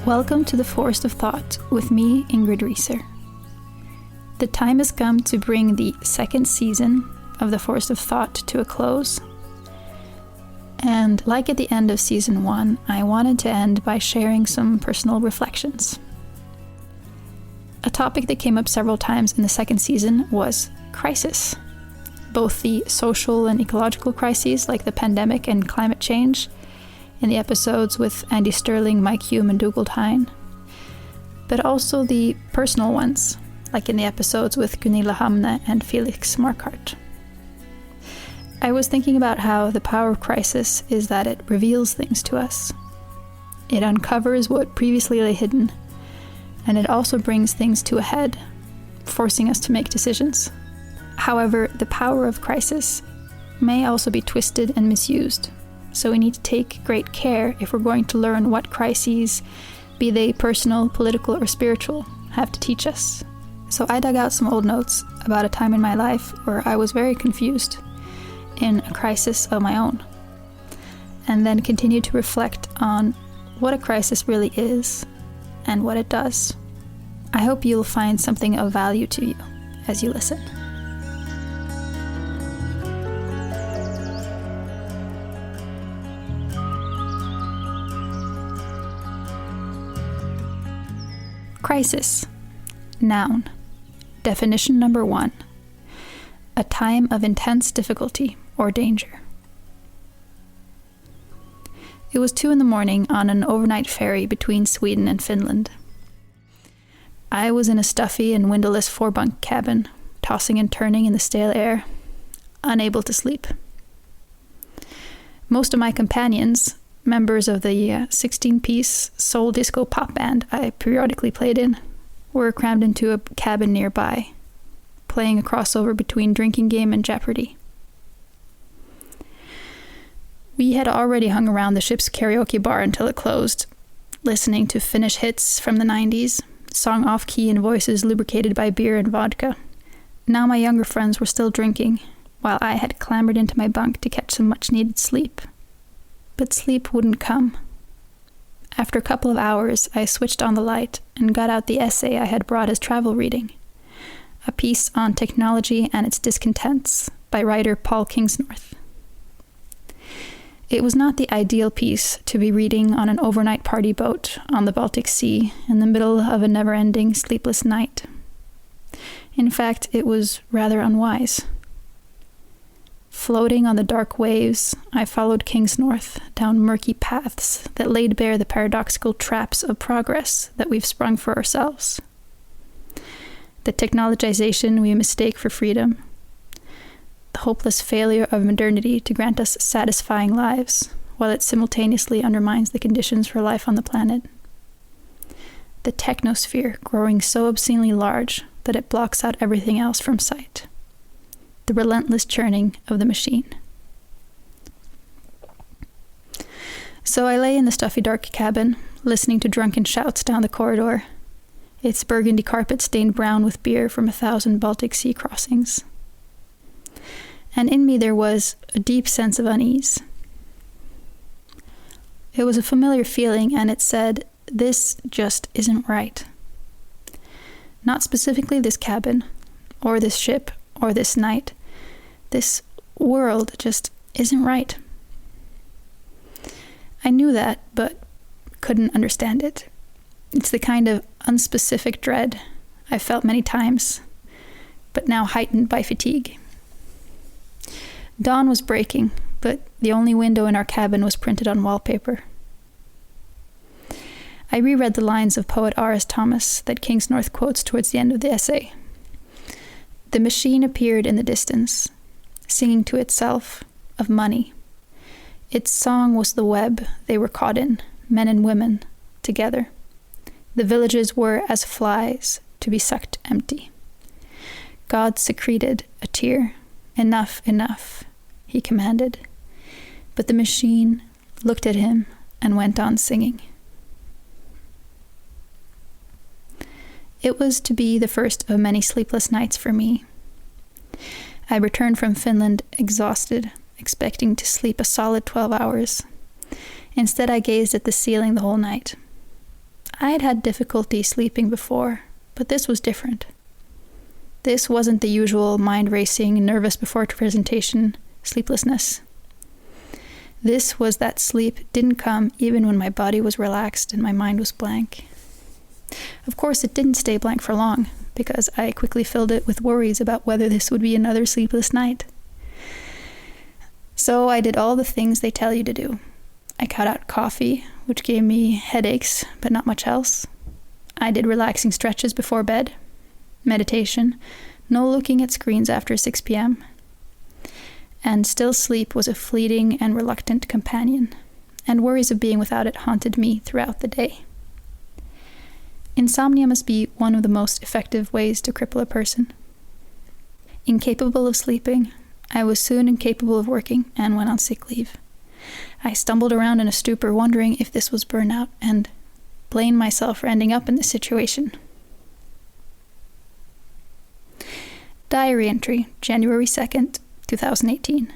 Welcome to the Forest of Thought with me, Ingrid Rieser. The time has come to bring the second season of the Forest of Thought to a close. And like at the end of season 1, I wanted to end by sharing some personal reflections. A topic that came up several times in the second season was crisis. Both the social and ecological crises like the pandemic and climate change, in the episodes with Andy Sterling, Mike Hume, and Dougald Hine, but also the personal ones, like in the episodes with Gunilla Hamne and Felix Marquardt. I was thinking about how the power of crisis is that it reveals things to us. It uncovers what previously lay hidden, and it also brings things to a head, forcing us to make decisions. However, the power of crisis may also be twisted and misused. So we need to take great care if we're going to learn what crises, be they personal, political, or spiritual, have to teach us. So I dug out some old notes about a time in my life where I was very confused in a crisis of my own, and then continued to reflect on what a crisis really is and what it does. I hope you'll find something of value to you as you listen. Crisis. Noun. Definition number 1. A time of intense difficulty or danger. It was 2 a.m. on an overnight ferry between Sweden and Finland. I was in a stuffy and windowless 4-bunk cabin, tossing and turning in the stale air, unable to sleep. Most of my companions, members of the 16-piece soul disco pop band I periodically played in, were crammed into a cabin nearby, playing a crossover between drinking game and Jeopardy. We had already hung around the ship's karaoke bar until it closed, listening to Finnish hits from the 90s, sung off-key in voices lubricated by beer and vodka. Now my younger friends were still drinking, while I had clambered into my bunk to catch some much-needed sleep. But sleep wouldn't come. After a couple of hours, I switched on the light and got out the essay I had brought as travel reading, a piece on technology and its discontents by writer Paul Kingsnorth. It was not the ideal piece to be reading on an overnight party boat on the Baltic Sea in the middle of a never-ending sleepless night. In fact, it was rather unwise. Floating on the dark waves, I followed Kingsnorth down murky paths that laid bare the paradoxical traps of progress that we've sprung for ourselves. The technologization we mistake for freedom, the hopeless failure of modernity to grant us satisfying lives, while it simultaneously undermines the conditions for life on the planet. The technosphere growing so obscenely large that it blocks out everything else from sight. The relentless churning of the machine. So I lay in the stuffy dark cabin, listening to drunken shouts down the corridor, its burgundy carpet stained brown with beer from 1,000 Baltic Sea crossings. And in me there was a deep sense of unease. It was a familiar feeling, and it said, this just isn't right. Not specifically this cabin, or this ship, or this night. This world just isn't right. I knew that, but couldn't understand it. It's the kind of unspecific dread I've felt many times, but now heightened by fatigue. Dawn was breaking, but the only window in our cabin was printed on wallpaper. I reread the lines of poet R.S. Thomas that Kingsnorth quotes towards the end of the essay. The machine appeared in the distance, singing to itself of money. Its song was the web they were caught in, men and women, together. The villages were as flies to be sucked empty. God secreted a tear. Enough, enough, he commanded. But the machine looked at him and went on singing. It was to be the first of many sleepless nights for me. I returned from Finland exhausted, expecting to sleep a solid 12 hours. Instead, I gazed at the ceiling the whole night. I had had difficulty sleeping before, but this was different. This wasn't the usual mind-racing, nervous before presentation sleeplessness. This was that sleep didn't come even when my body was relaxed and my mind was blank. Of course, it didn't stay blank for long, because I quickly filled it with worries about whether this would be another sleepless night. So I did all the things they tell you to do. I cut out coffee, which gave me headaches, but not much else. I did relaxing stretches before bed, meditation, no looking at screens after 6 p.m. And still sleep was a fleeting and reluctant companion, and worries of being without it haunted me throughout the day. Insomnia must be one of the most effective ways to cripple a person. Incapable of sleeping, I was soon incapable of working and went on sick leave. I stumbled around in a stupor wondering if this was burnout and blamed myself for ending up in this situation. Diary entry, January 2nd, 2018.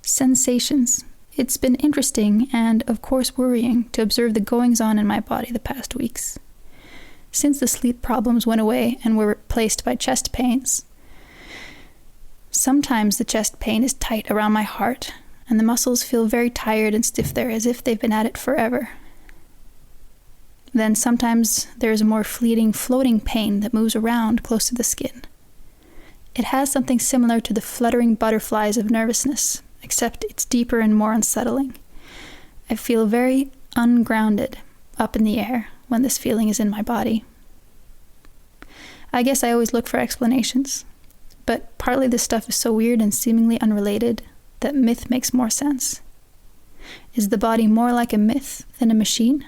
Sensations. It's been interesting and, of course, worrying to observe the goings-on in my body the past weeks. Since the sleep problems went away and were replaced by chest pains, sometimes the chest pain is tight around my heart, and the muscles feel very tired and stiff there as if they've been at it forever. Then sometimes there is a more fleeting, floating pain that moves around close to the skin. It has something similar to the fluttering butterflies of nervousness, except it's deeper and more unsettling. I feel very ungrounded, up in the air, when this feeling is in my body. I guess I always look for explanations, but partly this stuff is so weird and seemingly unrelated that myth makes more sense. Is the body more like a myth than a machine?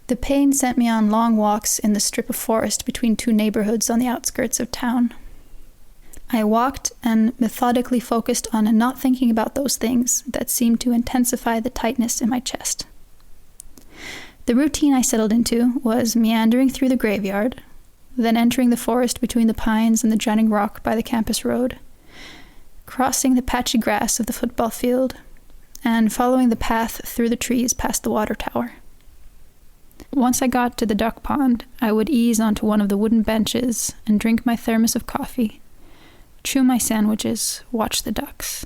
The pain sent me on long walks in the strip of forest between two neighborhoods on the outskirts of town. I walked and methodically focused on not thinking about those things that seemed to intensify the tightness in my chest. The routine I settled into was meandering through the graveyard, then entering the forest between the pines and the jutting rock by the campus road, crossing the patchy grass of the football field, and following the path through the trees past the water tower. Once I got to the duck pond, I would ease onto one of the wooden benches and drink my thermos of coffee, chew my sandwiches, watch the ducks.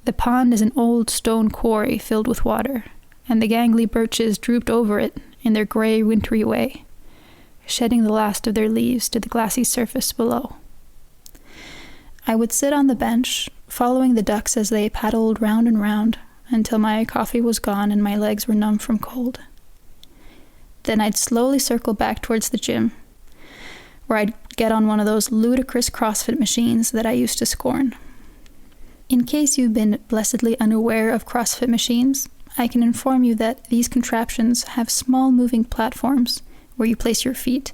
The pond is an old stone quarry filled with water, and the gangly birches drooped over it in their grey, wintry way, shedding the last of their leaves to the glassy surface below. I would sit on the bench, following the ducks as they paddled round and round until my coffee was gone and my legs were numb from cold. Then I'd slowly circle back towards the gym, where I'd get on one of those ludicrous CrossFit machines that I used to scorn. In case you've been blessedly unaware of CrossFit machines, I can inform you that these contraptions have small moving platforms where you place your feet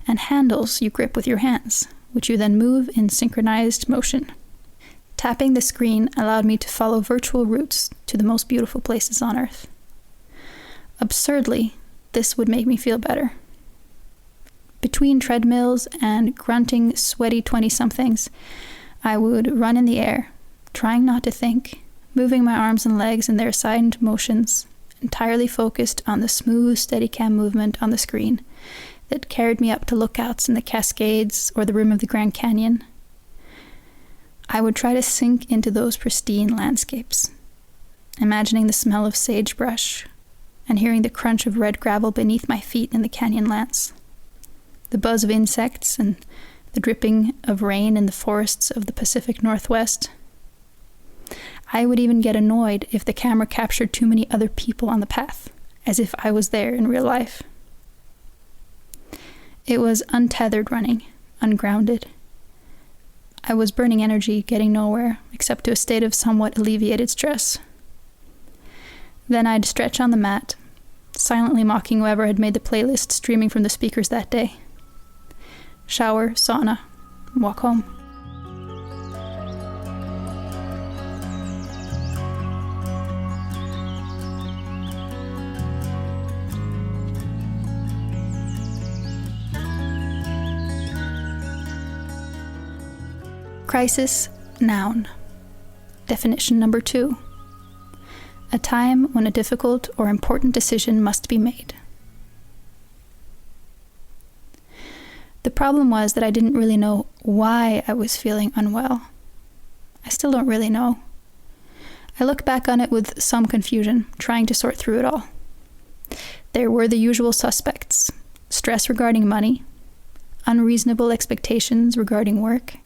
and handles you grip with your hands, which you then move in synchronized motion. Tapping the screen allowed me to follow virtual routes to the most beautiful places on Earth. Absurdly, this would make me feel better. Between treadmills and grunting, sweaty 20-somethings, I would run in the air, trying not to think, moving my arms and legs in their assigned motions, entirely focused on the smooth, Steadicam movement on the screen that carried me up to lookouts in the Cascades or the rim of the Grand Canyon. I would try to sink into those pristine landscapes, imagining the smell of sagebrush and hearing the crunch of red gravel beneath my feet in the canyon lands, the buzz of insects and the dripping of rain in the forests of the Pacific Northwest. I would even get annoyed if the camera captured too many other people on the path, as if I was there in real life. It was untethered running, ungrounded. I was burning energy, getting nowhere, except to a state of somewhat alleviated stress. Then I'd stretch on the mat, silently mocking whoever had made the playlist streaming from the speakers that day. Shower, sauna, walk home. Crisis, noun. Definition number 2. a time when a difficult or important decision must be made. The problem was that I didn't really know why I was feeling unwell. I still don't really know. I look back on it with some confusion, trying to sort through it all. There were the usual suspects: stress regarding money, unreasonable expectations regarding work,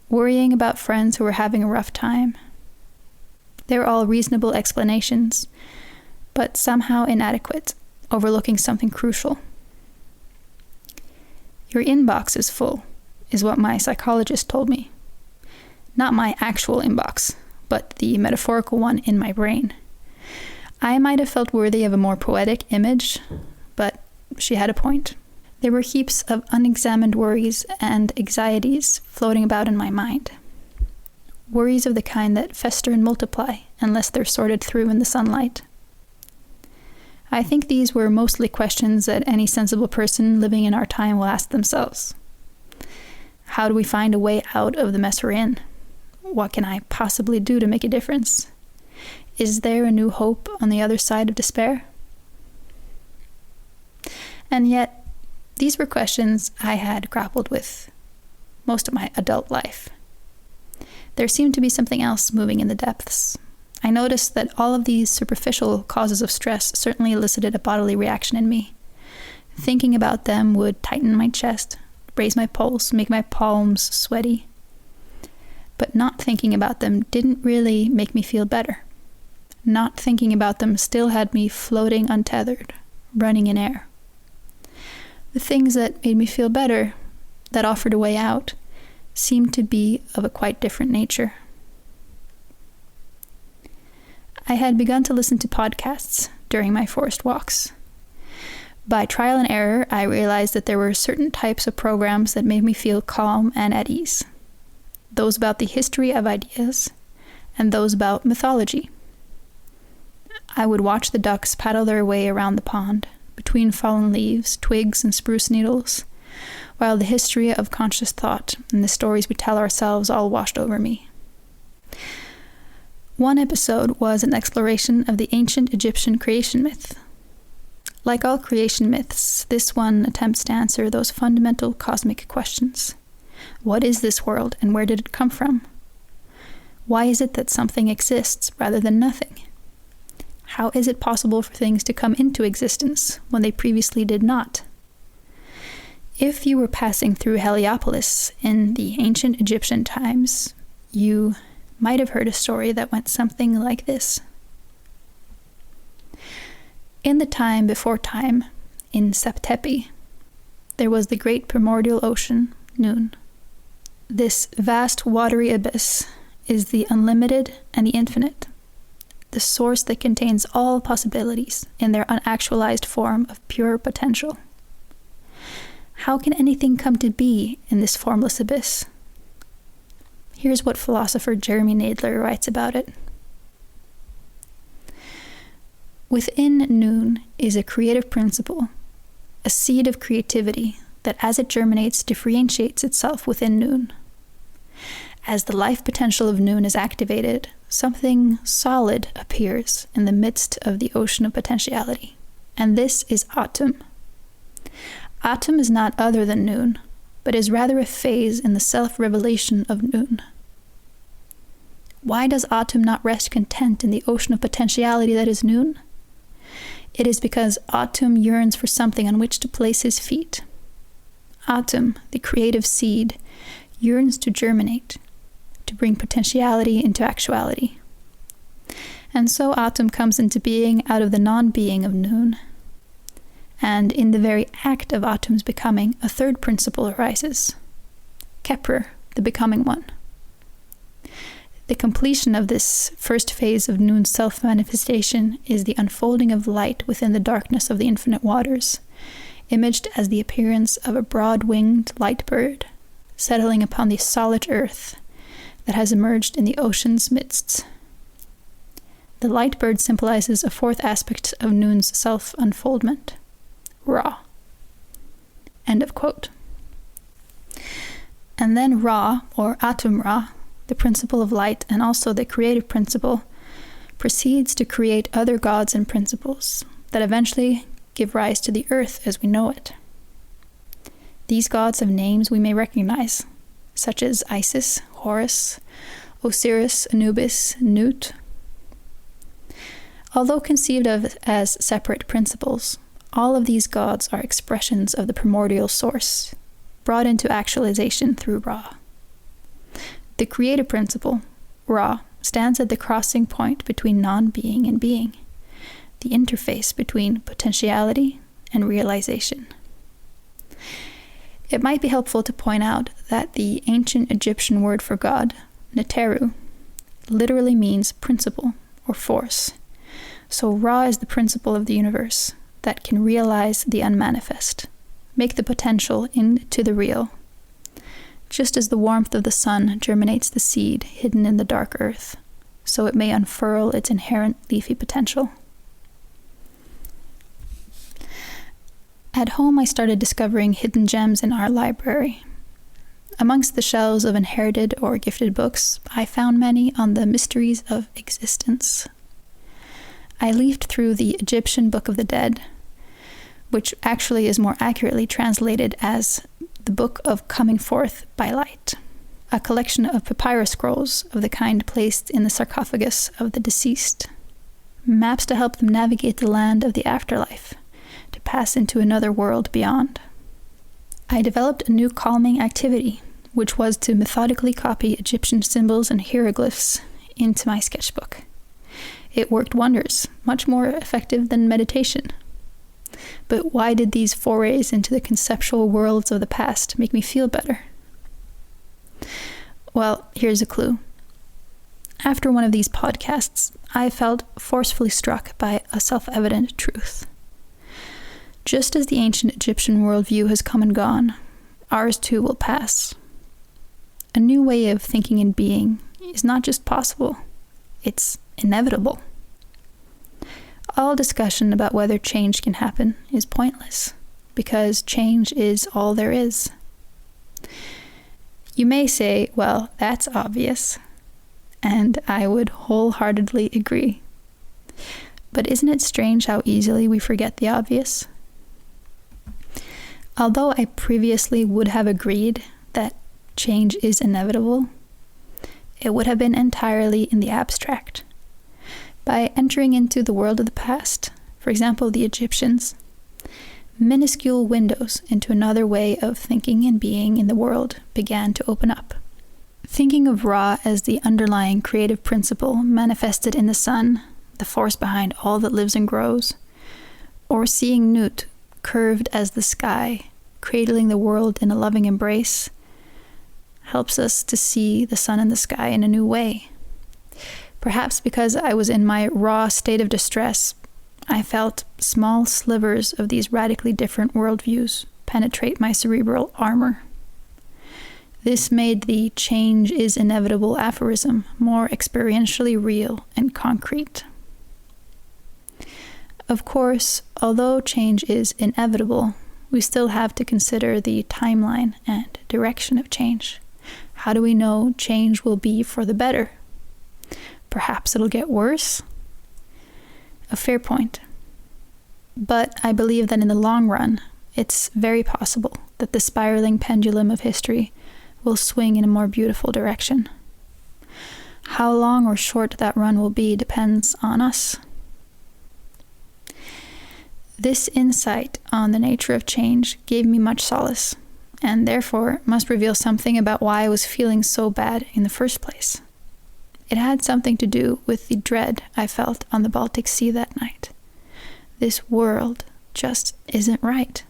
worrying about friends who were having a rough time. They were all reasonable explanations, but somehow inadequate, overlooking something crucial. Your inbox is full, is what my psychologist told me. Not my actual inbox, but the metaphorical one in my brain. I might have felt worthy of a more poetic image, but she had a point. There were heaps of unexamined worries and anxieties floating about in my mind. Worries of the kind that fester and multiply unless they're sorted through in the sunlight. I think these were mostly questions that any sensible person living in our time will ask themselves. How do we find a way out of the mess we're in? What can I possibly do to make a difference? Is there a new hope on the other side of despair? And yet, these were questions I had grappled with most of my adult life. There seemed to be something else moving in the depths. I noticed that all of these superficial causes of stress certainly elicited a bodily reaction in me. Thinking about them would tighten my chest, raise my pulse, make my palms sweaty. But not thinking about them didn't really make me feel better. Not thinking about them still had me floating untethered, running in air. The things that made me feel better, that offered a way out, seemed to be of a quite different nature. I had begun to listen to podcasts during my forest walks. By trial and error, I realized that there were certain types of programs that made me feel calm and at ease. Those about the history of ideas, and those about mythology. I would watch the ducks paddle their way around the pond, between fallen leaves, twigs, and spruce needles, while the history of conscious thought and the stories we tell ourselves all washed over me. One episode was an exploration of the ancient Egyptian creation myth. Like all creation myths, this one attempts to answer those fundamental cosmic questions. What is this world, and where did it come from? Why is it that something exists rather than nothing? How is it possible for things to come into existence when they previously did not? If you were passing through Heliopolis in the ancient Egyptian times, you might have heard a story that went something like this. In the time before time, in Septepi, there was the great primordial ocean, Noon. This vast watery abyss is the unlimited and the infinite, the source that contains all possibilities in their unactualized form of pure potential. How can anything come to be in this formless abyss? Here's what philosopher Jeremy Nadler writes about it. Within Noon is a creative principle, a seed of creativity that as it germinates differentiates itself within Noon. As the life potential of Noon is activated, something solid appears in the midst of the ocean of potentiality, and this is Atum. Atum is not other than Noon, but is rather a phase in the self-revelation of Noon. Why does Atum not rest content in the ocean of potentiality that is Noon? It is because Atum yearns for something on which to place his feet. Atum, the creative seed, yearns to germinate, to bring potentiality into actuality. And so Atum comes into being out of the non-being of Noon. And in the very act of Atum's becoming, a third principle arises. Kepler, the becoming one. The completion of this first phase of Noon's self-manifestation is the unfolding of light within the darkness of the infinite waters, imaged as the appearance of a broad-winged light bird, settling upon the solid earth that has emerged in the ocean's midst. The light bird symbolizes a fourth aspect of Noon's self-unfoldment, Ra. End of quote. And then Ra, or Atum Ra, the principle of light and also the creative principle, proceeds to create other gods and principles that eventually give rise to the earth as we know it. These gods have names we may recognize, such as Isis, Horus, Osiris, Anubis, Nut. Although conceived of as separate principles, all of these gods are expressions of the primordial source, brought into actualization through Ra. The creative principle, Ra, stands at the crossing point between non-being and being, the interface between potentiality and realization. It might be helpful to point out that the ancient Egyptian word for God, Neteru, literally means principle or force. So Ra is the principle of the universe that can realize the unmanifest, make the potential into the real, just as the warmth of the sun germinates the seed hidden in the dark earth, so it may unfurl its inherent leafy potential. At home, I started discovering hidden gems in our library. Amongst the shelves of inherited or gifted books, I found many on the mysteries of existence. I leafed through the Egyptian Book of the Dead, which actually is more accurately translated as the Book of Coming Forth by Light, a collection of papyrus scrolls of the kind placed in the sarcophagus of the deceased, maps to help them navigate the land of the afterlife, to pass into another world beyond. I developed a new calming activity, which was to methodically copy Egyptian symbols and hieroglyphs into my sketchbook. It worked wonders, much more effective than meditation. But why did these forays into the conceptual worlds of the past make me feel better? Well, here's a clue. After one of these podcasts, I felt forcefully struck by a self-evident truth. Just as the ancient Egyptian worldview has come and gone, ours too will pass. A new way of thinking and being is not just possible, it's inevitable. All discussion about whether change can happen is pointless, because change is all there is. You may say, well, that's obvious, and I would wholeheartedly agree. But isn't it strange how easily we forget the obvious? Although I previously would have agreed that change is inevitable, it would have been entirely in the abstract. By entering into the world of the past, for example, the Egyptians, minuscule windows into another way of thinking and being in the world began to open up. Thinking of Ra as the underlying creative principle manifested in the sun, the force behind all that lives and grows, or seeing Nut curved as the sky, cradling the world in a loving embrace, helps us to see the sun and the sky in a new way. Perhaps because I was in my raw state of distress, I felt small slivers of these radically different worldviews penetrate my cerebral armor. This made the change is inevitable aphorism more experientially real and concrete. Of course, although change is inevitable, we still have to consider the timeline and direction of change. How do we know change will be for the better? Perhaps it'll get worse? A fair point. But I believe that in the long run, it's very possible that the spiraling pendulum of history will swing in a more beautiful direction. How long or short that run will be depends on us. This insight on the nature of change gave me much solace, and therefore must reveal something about why I was feeling so bad in the first place. It had something to do with the dread I felt on the Baltic Sea that night. This world just isn't right.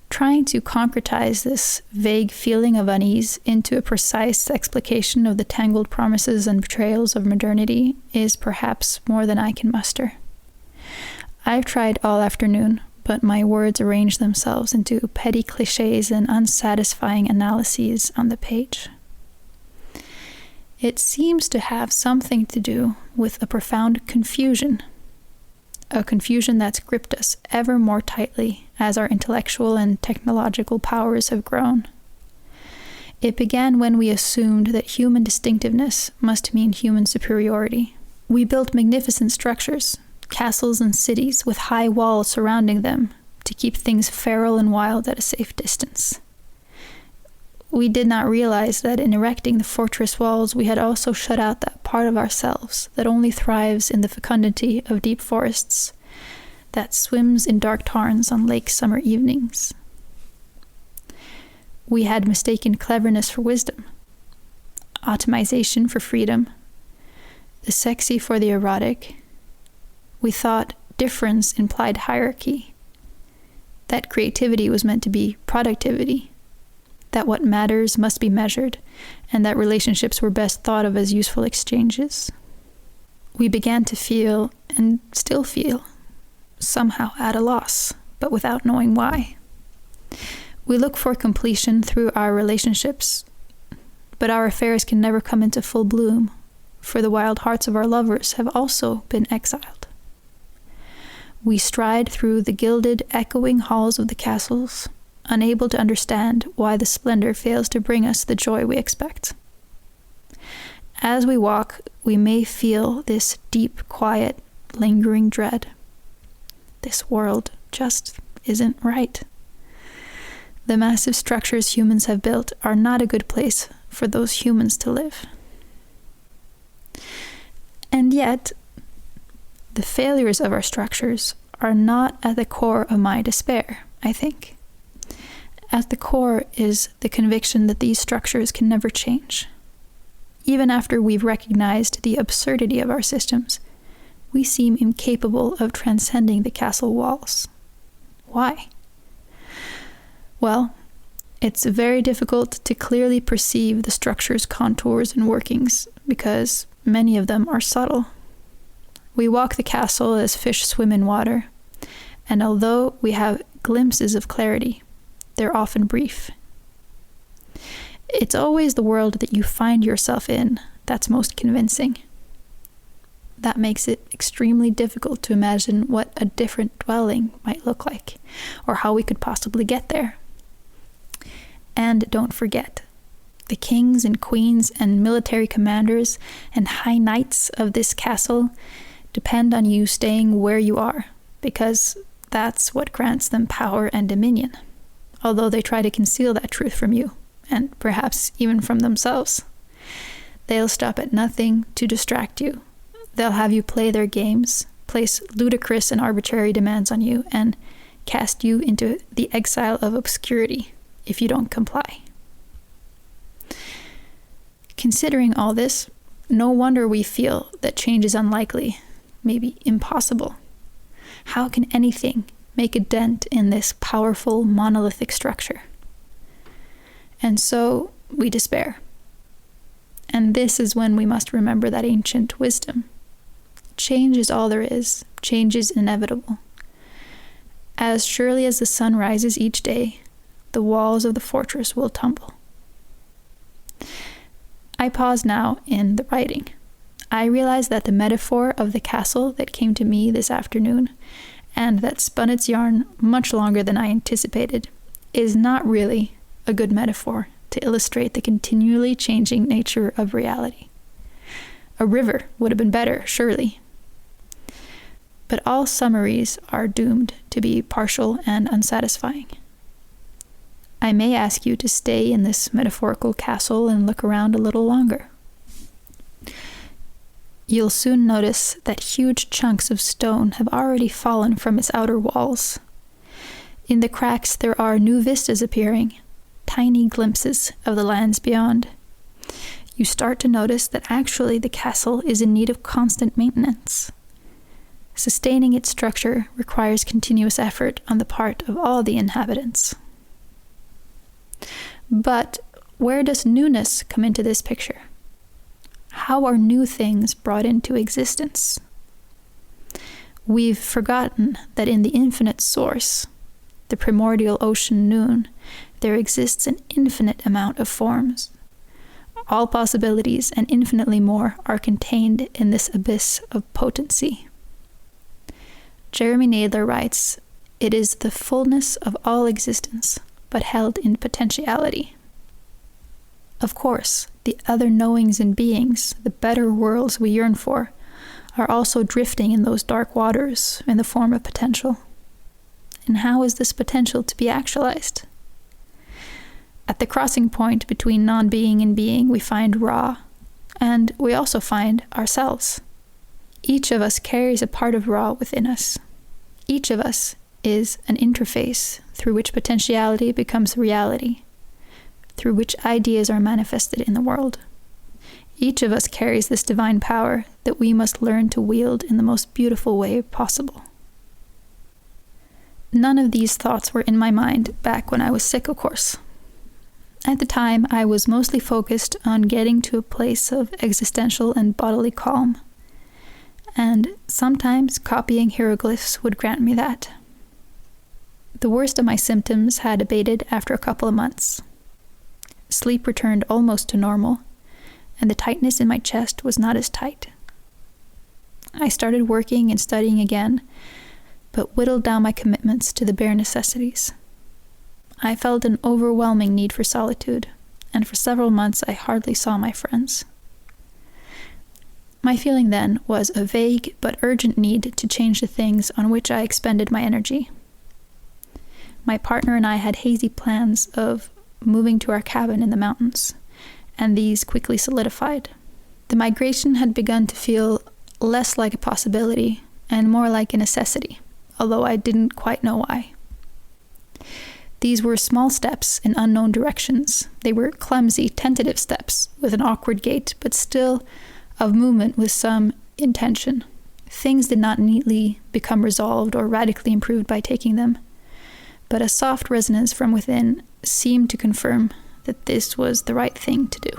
Trying to concretize this vague feeling of unease into a precise explication of the tangled promises and betrayals of modernity is perhaps more than I can muster. I've tried all afternoon, but my words arrange themselves into petty cliches and unsatisfying analyses on the page. It seems to have something to do with a profound confusion, a confusion that's gripped us ever more tightly as our intellectual and technological powers have grown. It began when we assumed that human distinctiveness must mean human superiority. We built magnificent structures, castles and cities with high walls surrounding them to keep things feral and wild at a safe distance. We did not realize that in erecting the fortress walls, we had also shut out that part of ourselves that only thrives in the fecundity of deep forests, that swims in dark tarns on lake summer evenings. We had mistaken cleverness for wisdom, automation for freedom, the sexy for the erotic. We thought difference implied hierarchy, that creativity was meant to be productivity, that what matters must be measured, and that relationships were best thought of as useful exchanges. We began to feel, and still feel, somehow at a loss, but without knowing why. We look for completion through our relationships, but our affairs can never come into full bloom, for the wild hearts of our lovers have also been exiled. We stride through the gilded, echoing halls of the castles, unable to understand why the splendor fails to bring us the joy we expect. As we walk, we may feel this deep, quiet, lingering dread. This world just isn't right. The massive structures humans have built are not a good place for those humans to live. And yet, the failures of our structures are not at the core of my despair, I think. At the core is the conviction that these structures can never change. Even after we've recognized the absurdity of our systems, we seem incapable of transcending the castle walls. Why? Well, it's very difficult to clearly perceive the structure's contours and workings because many of them are subtle. We walk the castle as fish swim in water, and although we have glimpses of clarity, they're often brief. It's always the world that you find yourself in that's most convincing. That makes it extremely difficult to imagine what a different dwelling might look like, or how we could possibly get there. And don't forget, the kings and queens and military commanders and high knights of this castle depend on you staying where you are, because that's what grants them power and dominion, although they try to conceal that truth from you, and perhaps even from themselves. They'll stop at nothing to distract you. They'll have you play their games, place ludicrous and arbitrary demands on you, and cast you into the exile of obscurity if you don't comply. Considering all this, no wonder we feel that change is unlikely, maybe impossible. How can anything make a dent in this powerful monolithic structure? And so we despair. And this is when we must remember that ancient wisdom. Change is all there is. Change is inevitable. As surely as the sun rises each day, the walls of the fortress will tumble. I pause now in the writing. I realize that the metaphor of the castle that came to me this afternoon, and that spun its yarn much longer than I anticipated, is not really a good metaphor to illustrate the continually changing nature of reality. A river would have been better, surely. But all summaries are doomed to be partial and unsatisfying. I may ask you to stay in this metaphorical castle and look around a little longer. You'll soon notice that huge chunks of stone have already fallen from its outer walls. In the cracks there are new vistas appearing, tiny glimpses of the lands beyond. You start to notice that actually the castle is in need of constant maintenance. Sustaining its structure requires continuous effort on the part of all the inhabitants. But where does newness come into this picture? How are new things brought into existence? We've forgotten that in the infinite source, the primordial ocean noon, there exists an infinite amount of forms. All possibilities and infinitely more are contained in this abyss of potency. Jeremy Nadler writes, "It is the fullness of all existence, but held in potentiality." Of course, the other knowings and beings, the better worlds we yearn for, are also drifting in those dark waters in the form of potential. And how is this potential to be actualized? At the crossing point between non-being and being, we find Ra, and we also find ourselves. Each of us carries a part of Ra within us. Each of us is an interface through which potentiality becomes reality, through which ideas are manifested in the world. Each of us carries this divine power that we must learn to wield in the most beautiful way possible. None of these thoughts were in my mind back when I was sick, of course. At the time, I was mostly focused on getting to a place of existential and bodily calm, and sometimes copying hieroglyphs would grant me that. The worst of my symptoms had abated after a couple of months. Sleep returned almost to normal, and the tightness in my chest was not as tight. I started working and studying again, but whittled down my commitments to the bare necessities. I felt an overwhelming need for solitude, and for several months I hardly saw my friends. My feeling then was a vague but urgent need to change the things on which I expended my energy. My partner and I had hazy plans of moving to our cabin in the mountains, and these quickly solidified. The migration had begun to feel less like a possibility and more like a necessity, although I didn't quite know why. These were small steps in unknown directions. They were clumsy, tentative steps with an awkward gait, but still of movement with some intention. Things did not neatly become resolved or radically improved by taking them, but a soft resonance from within seemed to confirm that this was the right thing to do.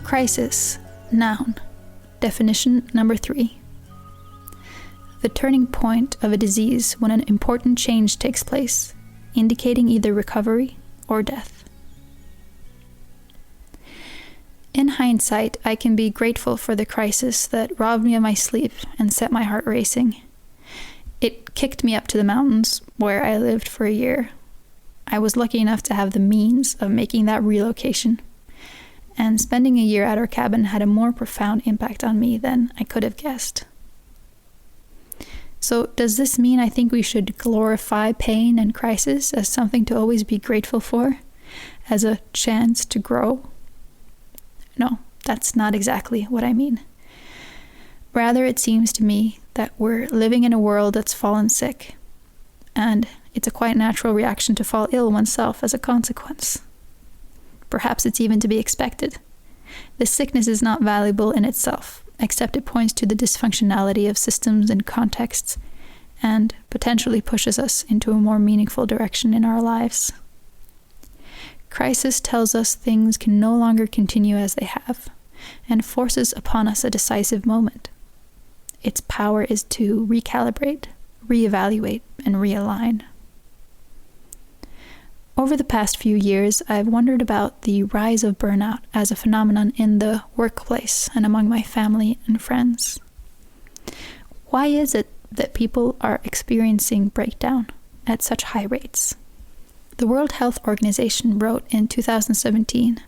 Crisis, noun. Definition number 3. The turning point of a disease when an important change takes place, indicating either recovery or death. In hindsight, I can be grateful for the crisis that robbed me of my sleep and set my heart racing. It kicked me up to the mountains, where I lived for a year. I was lucky enough to have the means of making that relocation, and spending a year at our cabin had a more profound impact on me than I could have guessed. So does this mean I think we should glorify pain and crisis as something to always be grateful for, as a chance to grow? No, that's not exactly what I mean. Rather, it seems to me that we're living in a world that's fallen sick, and it's a quite natural reaction to fall ill oneself as a consequence. Perhaps it's even to be expected. This sickness is not valuable in itself, except it points to the dysfunctionality of systems and contexts, and potentially pushes us into a more meaningful direction in our lives. Crisis tells us things can no longer continue as they have, and forces upon us a decisive moment. Its power is to recalibrate, reevaluate, and realign. Over the past few years, I've wondered about the rise of burnout as a phenomenon in the workplace and among my family and friends. Why is it that people are experiencing breakdown at such high rates? The World Health Organization wrote in 2017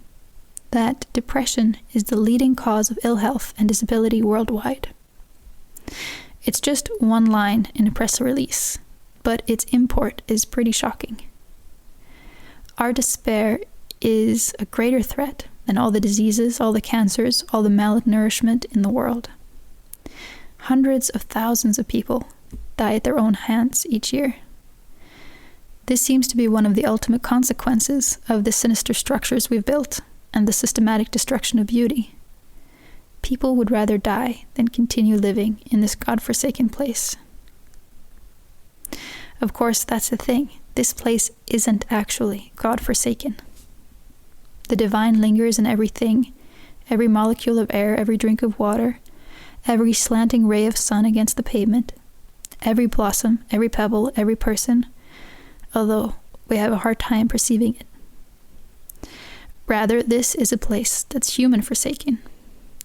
that depression is the leading cause of ill health and disability worldwide. It's just one line in a press release, but its import is pretty shocking. Our despair is a greater threat than all the diseases, all the cancers, all the malnourishment in the world. Hundreds of thousands of people die at their own hands each year. This seems to be one of the ultimate consequences of the sinister structures we've built and the systematic destruction of beauty. People would rather die than continue living in this godforsaken place. Of course, that's the thing. This place isn't actually godforsaken. The divine lingers in everything, every molecule of air, every drink of water, every slanting ray of sun against the pavement, every blossom, every pebble, every person, although we have a hard time perceiving it. Rather, this is a place that's human-forsaken.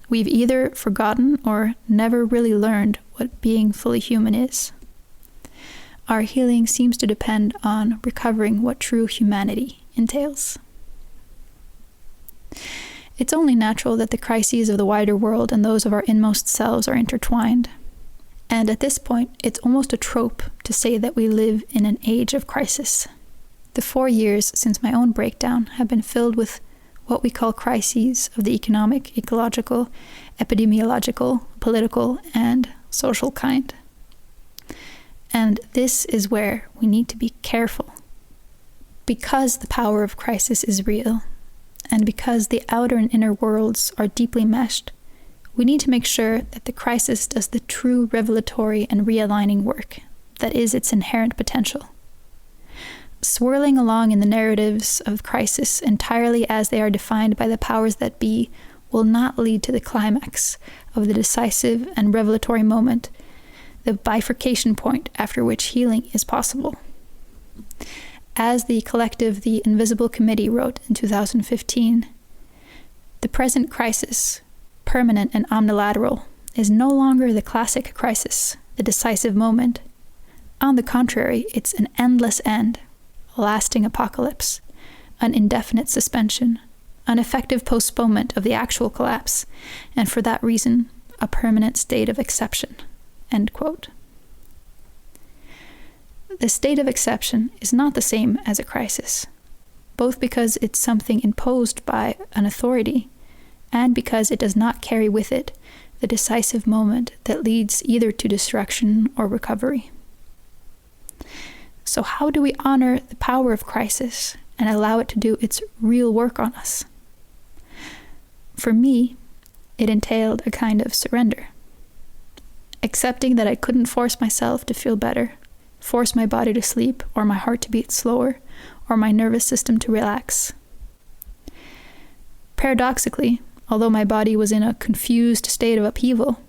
We've either forgotten or never really learned what being fully human is. Our healing seems to depend on recovering what true humanity entails. It's only natural that the crises of the wider world and those of our inmost selves are intertwined. And at this point, it's almost a trope to say that we live in an age of crisis. The 4 years since my own breakdown have been filled with what we call crises of the economic, ecological, epidemiological, political, and social kind. And this is where we need to be careful. Because the power of crisis is real, and because the outer and inner worlds are deeply meshed, we need to make sure that the crisis does the true revelatory and realigning work that is its inherent potential. Swirling along in the narratives of crisis entirely as they are defined by the powers that be will not lead to the climax of the decisive and revelatory moment, the bifurcation point after which healing is possible. As the collective The Invisible Committee wrote in 2015, the present crisis, permanent and omnilateral, is no longer the classic crisis, the decisive moment. On the contrary, it's an endless end, a lasting apocalypse, an indefinite suspension, an effective postponement of the actual collapse, and for that reason, a permanent state of exception. End quote. The state of exception is not the same as a crisis, both because it's something imposed by an authority and because it does not carry with it the decisive moment that leads either to destruction or recovery. So how do we honor the power of crisis and allow it to do its real work on us? For me, it entailed a kind of surrender. Accepting that I couldn't force myself to feel better, force my body to sleep, or my heart to beat slower, or my nervous system to relax. Paradoxically, although my body was in a confused state of upheaval,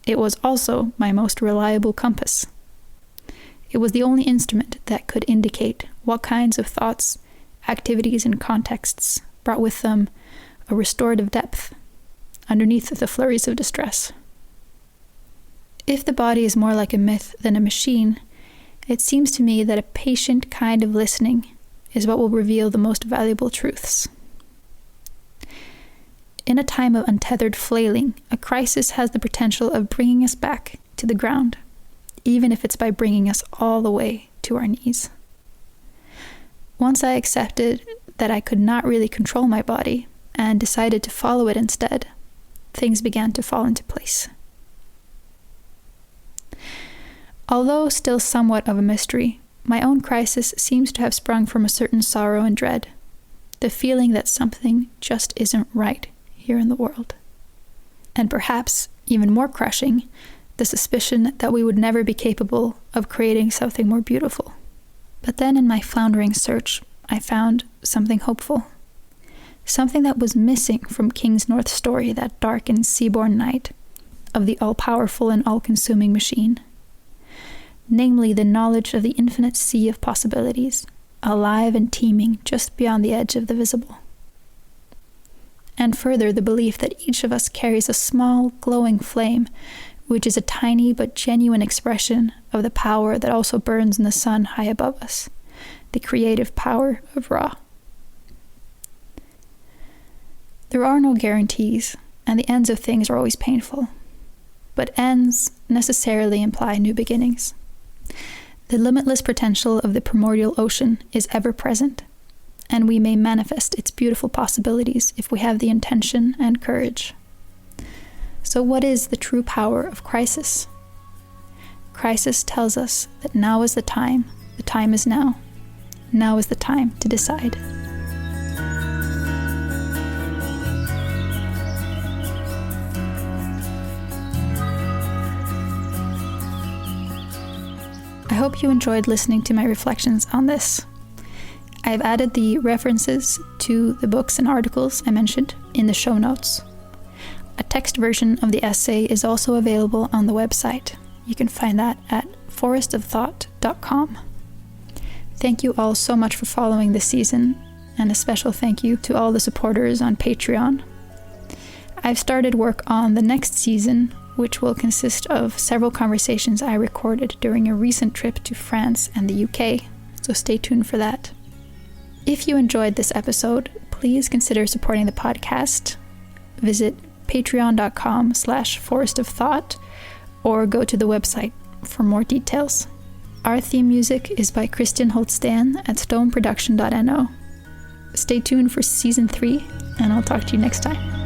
it was also my most reliable compass. It was the only instrument that could indicate what kinds of thoughts, activities, and contexts brought with them a restorative depth underneath the flurries of distress. If the body is more like a myth than a machine, it seems to me that a patient kind of listening is what will reveal the most valuable truths. In a time of untethered flailing, a crisis has the potential of bringing us back to the ground, even if it's by bringing us all the way to our knees. Once I accepted that I could not really control my body and decided to follow it instead, things began to fall into place. Although still somewhat of a mystery, my own crisis seems to have sprung from a certain sorrow and dread, the feeling that something just isn't right here in the world. And perhaps, even more crushing, the suspicion that we would never be capable of creating something more beautiful. But then in my floundering search, I found something hopeful. Something that was missing from King's North story that dark and seaborne night of the all-powerful and all-consuming machine. Namely, the knowledge of the infinite sea of possibilities, alive and teeming just beyond the edge of the visible. And further, the belief that each of us carries a small, glowing flame, which is a tiny but genuine expression of the power that also burns in the sun high above us, the creative power of Ra. There are no guarantees, and the ends of things are always painful. But ends necessarily imply new beginnings. The limitless potential of the primordial ocean is ever present, and we may manifest its beautiful possibilities if we have the intention and courage. So what is the true power of crisis? Crisis tells us that now is the time is now. Now is the time to decide. I hope you enjoyed listening to my reflections on this. I have added the references to the books and articles I mentioned in the show notes. A text version of the essay is also available on the website. You can find that at forestofthought.com. Thank you all so much for following this season, and a special thank you to all the supporters on Patreon. I've started work on the next season, which will consist of several conversations I recorded during a recent trip to France and the UK, so stay tuned for that. If you enjoyed this episode, please consider supporting the podcast. Visit patreon.com/forestofthought or go to the website for more details. Our theme music is by Christian Holtzdan at stoneproduction.no. Stay tuned for season 3, and I'll talk to you next time.